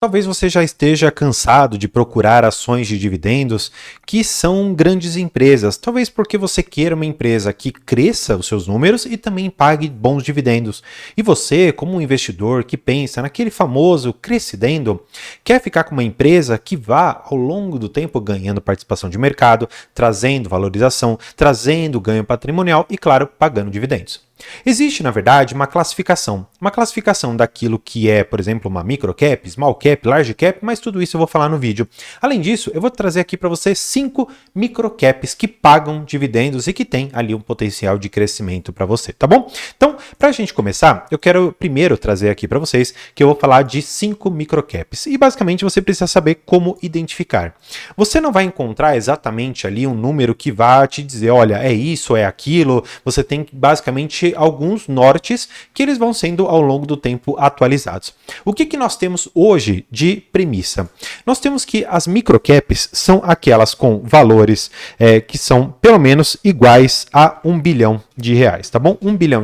Talvez você já esteja cansado de procurar ações de dividendos que são grandes empresas, talvez porque você queira uma empresa que cresça os seus números e também pague bons dividendos. E você, como um investidor que pensa naquele famoso crescendo, quer ficar com uma empresa que vá ao longo do tempo ganhando participação de mercado, trazendo valorização, trazendo ganho patrimonial e, claro, pagando dividendos. Existe, na verdade, uma classificação daquilo que é, por exemplo, uma microcap, small cap, large cap, mas tudo isso eu vou falar no vídeo. Além disso, eu vou trazer aqui para você 5 microcaps que pagam dividendos e que têm ali um potencial de crescimento para você, tá bom? Então, para a gente começar, eu quero primeiro trazer aqui para vocês que eu vou falar de 5 microcaps e basicamente você precisa saber como identificar. Você não vai encontrar exatamente ali um número que vá te dizer, olha, é isso, é aquilo, você tem basicamente alguns nortes que eles vão sendo ao longo do tempo atualizados. O que nós temos hoje de premissa? Nós temos que as microcaps são aquelas com valores que são pelo menos iguais a R$1 bilhão, tá bom? R$1 bilhão,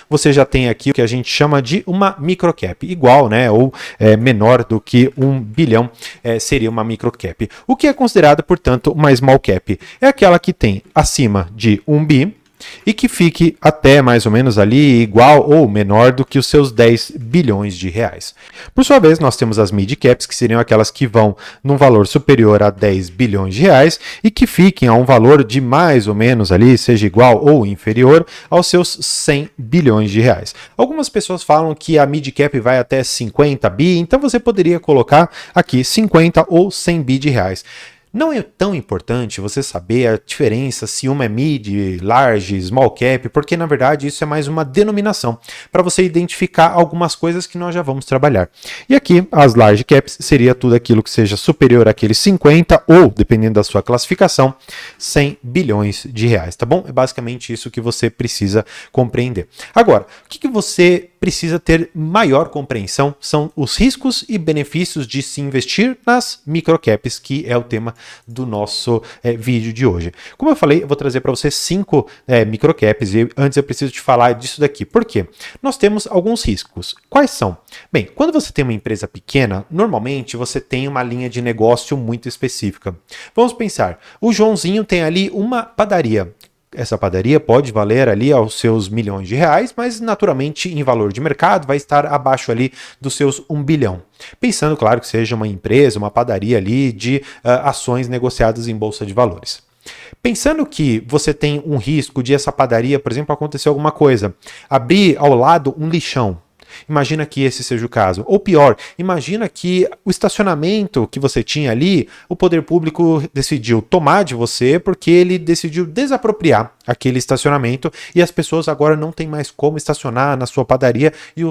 você já tem aqui o que a gente chama de uma microcap, igual, né, ou menor do que R$1 bilhão seria uma microcap. O que é considerado, portanto, uma small cap? É aquela que tem acima de 1 bi, e que fique até mais ou menos ali igual ou menor do que os seus 10 bilhões de reais. Por sua vez, nós temos as mid caps, que seriam aquelas que vão num valor superior a 10 bilhões de reais e que fiquem a um valor de mais ou menos ali, seja igual ou inferior aos seus 100 bilhões de reais. Algumas pessoas falam que a mid cap vai até 50 bi, então você poderia colocar aqui 50 ou 100 bi de reais. Não é tão importante você saber a diferença se uma é mid, large, small cap, porque na verdade isso é mais uma denominação para você identificar algumas coisas que nós já vamos trabalhar. E aqui as large caps seria tudo aquilo que seja superior àqueles 50 ou, dependendo da sua classificação, 100 bilhões de reais, tá bom? É basicamente isso que você precisa compreender. Agora, o que você precisa ter maior compreensão são os riscos e benefícios de se investir nas microcaps, que é o tema do nosso vídeo de hoje. Como eu falei, eu vou trazer para você 5 microcaps e antes eu preciso te falar disso daqui. Por quê? Nós temos alguns riscos. Quais são? Bem, quando você tem uma empresa pequena, normalmente você tem uma linha de negócio muito específica. Vamos pensar, o Joãozinho tem ali uma padaria. Essa padaria pode valer ali aos seus milhões de reais, mas naturalmente em valor de mercado vai estar abaixo ali dos seus 1 bilhão. Pensando, claro, que seja uma empresa, uma padaria ali de ações negociadas em bolsa de valores. Pensando que você tem um risco de essa padaria, por exemplo, acontecer alguma coisa, abrir ao lado um lixão. Imagina que esse seja o caso. Ou pior, imagina que o estacionamento que você tinha ali, o poder público decidiu tomar de você porque ele decidiu desapropriar aquele estacionamento e as pessoas agora não têm mais como estacionar na sua padaria e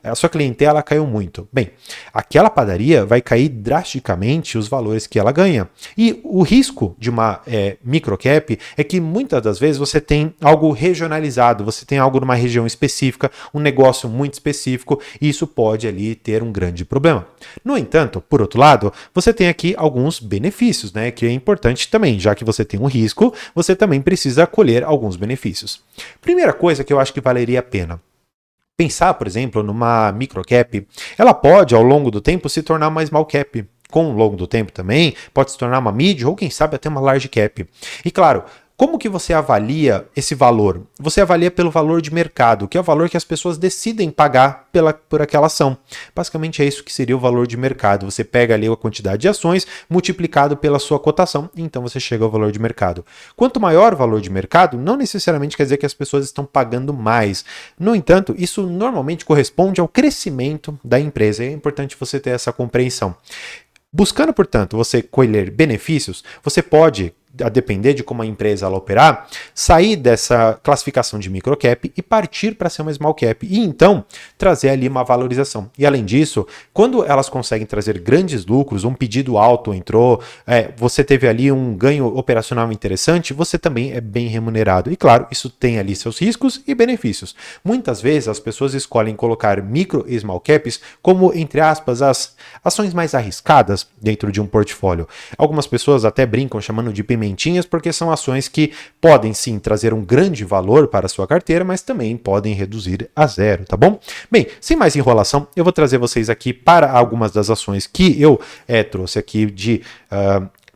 a sua clientela caiu muito. Bem, aquela padaria vai cair drasticamente os valores que ela ganha. E o risco de uma microcap é que muitas das vezes você tem algo regionalizado, você tem algo numa região específica, um negócio muito específico e isso pode ali ter um grande problema. No entanto, por outro lado, você tem aqui alguns benefícios, né, que é importante também, já que você tem um risco, você também precisa colher alguns benefícios. Primeira coisa que eu acho que valeria a pena. Pensar, por exemplo, numa microcap, ela pode, ao longo do tempo, se tornar uma small cap. Com o longo do tempo também, pode se tornar uma mid ou, quem sabe, até uma large cap. E claro, como que você avalia esse valor? Você avalia pelo valor de mercado, que é o valor que as pessoas decidem pagar por aquela ação. Basicamente é isso que seria o valor de mercado. Você pega ali a quantidade de ações multiplicado pela sua cotação, e então você chega ao valor de mercado. Quanto maior o valor de mercado, não necessariamente quer dizer que as pessoas estão pagando mais. No entanto, isso normalmente corresponde ao crescimento da empresa. É importante você ter essa compreensão. Buscando, portanto, você colher benefícios, você pode, a depender de como a empresa ela operar, sair dessa classificação de microcap e partir para ser uma small cap e então trazer ali uma valorização. E além disso, quando elas conseguem trazer grandes lucros, um pedido alto entrou, você teve ali um ganho operacional interessante, você também é bem remunerado. E claro, isso tem ali seus riscos e benefícios. Muitas vezes as pessoas escolhem colocar micro e small caps como, entre aspas, as ações mais arriscadas dentro de um portfólio. Algumas pessoas até brincam chamando de pimentinha pimentinhas, porque são ações que podem sim trazer um grande valor para a sua carteira, mas também podem reduzir a zero, tá bom? Bem, sem mais enrolação, eu vou trazer vocês aqui para algumas das ações que eu trouxe aqui de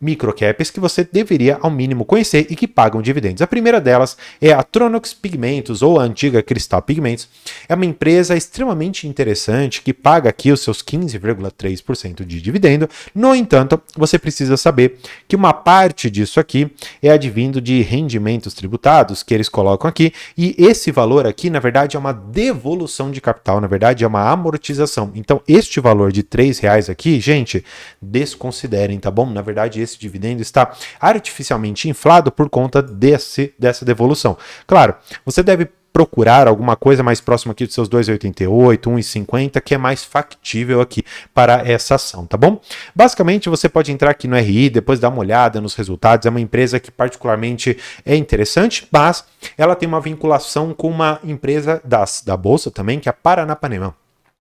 microcaps que você deveria ao mínimo conhecer e que pagam dividendos. A primeira delas é a Tronox Pigmentos, ou a antiga Cristal Pigmentos. É uma empresa extremamente interessante que paga aqui os seus 15,3% de dividendo. No entanto, você precisa saber que uma parte disso aqui é advindo de rendimentos tributados que eles colocam aqui, e esse valor aqui, na verdade, é uma devolução de capital, na verdade, é uma amortização. Então, este valor de R$3 aqui, gente, desconsiderem, tá bom? Na verdade, esse dividendo está artificialmente inflado por conta dessa devolução. Claro, você deve procurar alguma coisa mais próxima aqui dos seus 2,88, 1,50, que é mais factível aqui para essa ação, tá bom? Basicamente, você pode entrar aqui no RI, depois dar uma olhada nos resultados. É uma empresa que particularmente é interessante, mas ela tem uma vinculação com uma empresa da Bolsa também, que é a Paranapanema.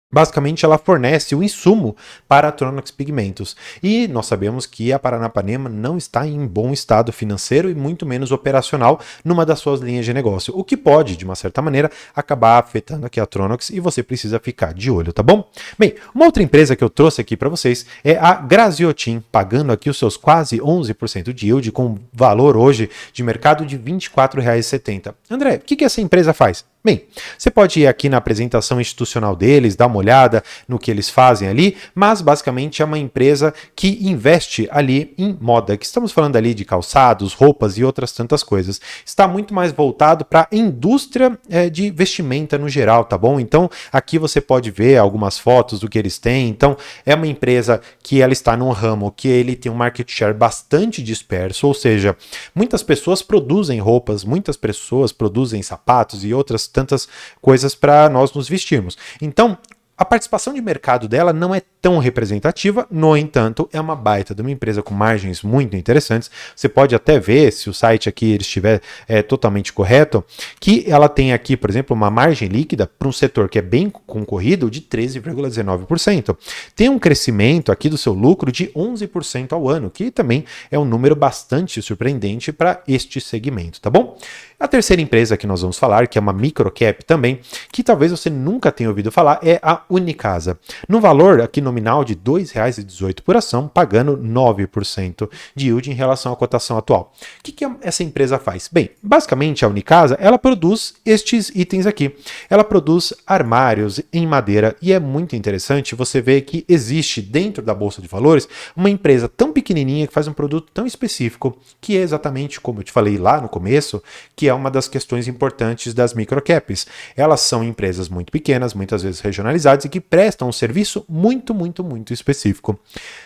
Basicamente, ela fornece o insumo para a Tronox Pigmentos. E nós sabemos que a Paranapanema não está em bom estado financeiro e muito menos operacional numa das suas linhas de negócio, o que pode, de uma certa maneira, acabar afetando aqui a Tronox e você precisa ficar de olho, tá bom? Bem, uma outra empresa que eu trouxe aqui para vocês é a Graziotin, pagando aqui os seus quase 11% de yield, com valor hoje de mercado de R$ 24,70. André, o que essa empresa faz? Bem, você pode ir aqui na apresentação institucional deles, dar uma olhada no que eles fazem ali, mas basicamente é uma empresa que investe ali em moda, que estamos falando ali de calçados, roupas e outras tantas coisas. Está muito mais voltado para a indústria de vestimenta no geral, tá bom? Então, aqui você pode ver algumas fotos do que eles têm. Então, é uma empresa que ela está num ramo que ele tem um market share bastante disperso, ou seja, muitas pessoas produzem roupas, muitas pessoas produzem sapatos e outras tantas coisas para nós nos vestirmos. Então, a participação de mercado dela não é tão representativa, no entanto, é uma baita de uma empresa com margens muito interessantes. Você pode até ver, se o site aqui estiver totalmente correto, que ela tem aqui, por exemplo, uma margem líquida para um setor que é bem concorrido de 13,19%. Tem um crescimento aqui do seu lucro de 11% ao ano, que também é um número bastante surpreendente para este segmento, tá bom? A terceira empresa que nós vamos falar, que é uma microcap também, que talvez você nunca tenha ouvido falar, é a Unicasa. No valor aqui nominal de R$ 2,18 por ação, pagando 9% de yield em relação à cotação atual. O que essa empresa faz? Bem, basicamente a Unicasa, ela produz estes itens aqui. Ela produz armários em madeira e é muito interessante você ver que existe dentro da Bolsa de Valores uma empresa tão pequenininha que faz um produto tão específico, que é exatamente como eu te falei lá no começo, que é uma das questões importantes das microcaps. Elas são empresas muito pequenas, muitas vezes regionalizadas e que prestam um serviço muito específico.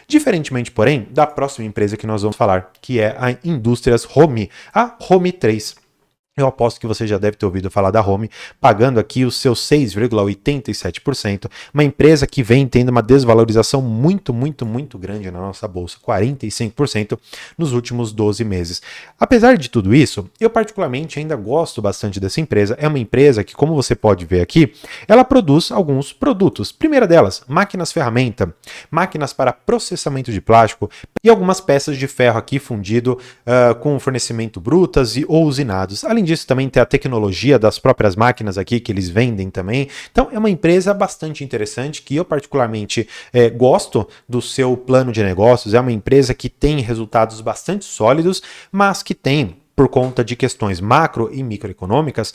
Diferentemente, porém, da próxima empresa que nós vamos falar, que é a Indústrias Home, a Home 3. Eu aposto que você já deve ter ouvido falar da Home, pagando aqui os seus 6,87%, uma empresa que vem tendo uma desvalorização muito grande na nossa bolsa, 45% nos últimos 12 meses. Apesar de tudo isso, eu particularmente ainda gosto bastante dessa empresa. É uma empresa que, como você pode ver aqui, ela produz alguns produtos. Primeira delas, máquinas-ferramenta, máquinas para processamento de plástico e algumas peças de ferro aqui fundido com fornecimento brutas ou usinados. Além disso, também tem a tecnologia das próprias máquinas aqui que eles vendem também. Então, é uma empresa bastante interessante que eu particularmente gosto do seu plano de negócios. É uma empresa que tem resultados bastante sólidos, mas que tem, por conta de questões macro e microeconômicas,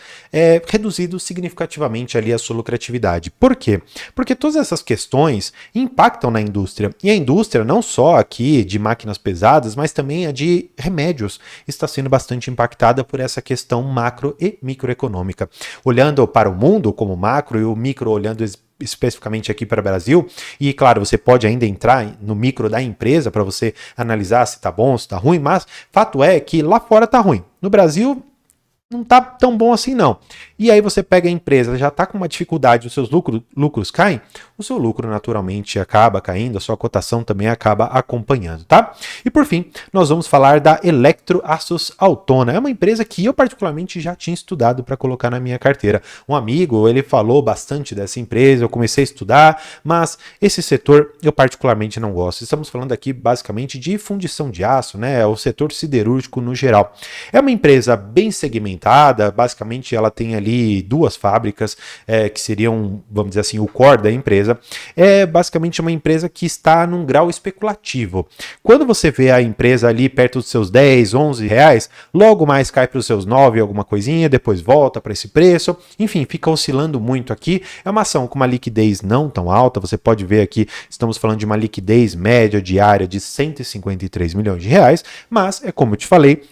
reduzido significativamente ali a sua lucratividade. Por quê? Porque todas essas questões impactam na indústria. E a indústria, não só aqui de máquinas pesadas, mas também a de remédios, está sendo bastante impactada por essa questão macro e microeconômica. Olhando para o mundo como macro e o micro olhando especificamente aqui para o Brasil, e claro, você pode ainda entrar no micro da empresa para você analisar se está bom, se está ruim, mas fato é que lá fora está ruim. No Brasil não está tão bom assim não. E aí você pega a empresa, já está com uma dificuldade, os seus lucros caem, o seu lucro naturalmente acaba caindo, a sua cotação também acaba acompanhando, tá? E por fim, nós vamos falar da Eletroaços Autona. É uma empresa que eu particularmente já tinha estudado para colocar na minha carteira. Um amigo, ele falou bastante dessa empresa, eu comecei a estudar, mas esse setor eu particularmente não gosto. Estamos falando aqui basicamente de fundição de aço, né? O setor siderúrgico no geral. É uma empresa bem segmentada, basicamente ela tem ali duas fábricas que seriam, vamos dizer assim, o core da empresa. É basicamente uma empresa que está num grau especulativo. Quando você vê a empresa ali perto dos seus 10, 11 reais, logo mais cai para os seus 9, alguma coisinha, depois volta para esse preço, enfim, fica oscilando muito aqui. É uma ação com uma liquidez não tão alta, você pode ver aqui, estamos falando de uma liquidez média diária de 153 milhões de reais, mas é como eu te falei,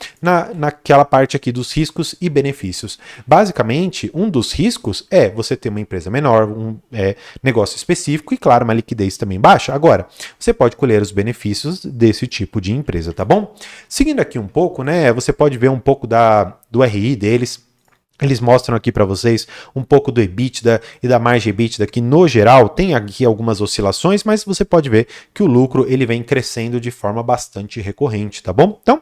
naquela parte aqui dos riscos e benefícios. Basicamente, um dos riscos é você ter uma empresa menor, um negócio específico e, claro, uma liquidez também baixa. Agora, você pode colher os benefícios desse tipo de empresa, tá bom? Seguindo aqui um pouco, né, você pode ver um pouco do RI deles. Eles mostram aqui para vocês um pouco do EBITDA e da margem EBITDA, que no geral tem aqui algumas oscilações, mas você pode ver que o lucro ele vem crescendo de forma bastante recorrente, tá bom? Então,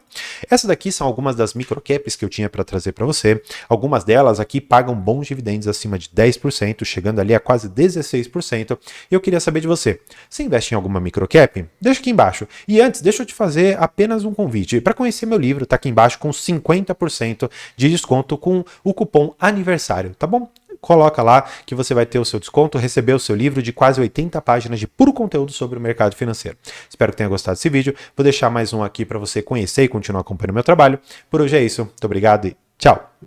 essas daqui são algumas das microcaps que eu tinha para trazer para você. Algumas delas aqui pagam bons dividendos acima de 10%, chegando ali a quase 16%. E eu queria saber de você, você investe em alguma microcap? Deixa aqui embaixo. E antes, deixa eu te fazer apenas um convite. Para conhecer meu livro, tá aqui embaixo com 50% de desconto com o cupom aniversário, tá bom? Coloca lá que você vai ter o seu desconto, receber o seu livro de quase 80 páginas de puro conteúdo sobre o mercado financeiro. Espero que tenha gostado desse vídeo. Vou deixar mais um aqui para você conhecer e continuar acompanhando o meu trabalho. Por hoje é isso. Muito obrigado e tchau!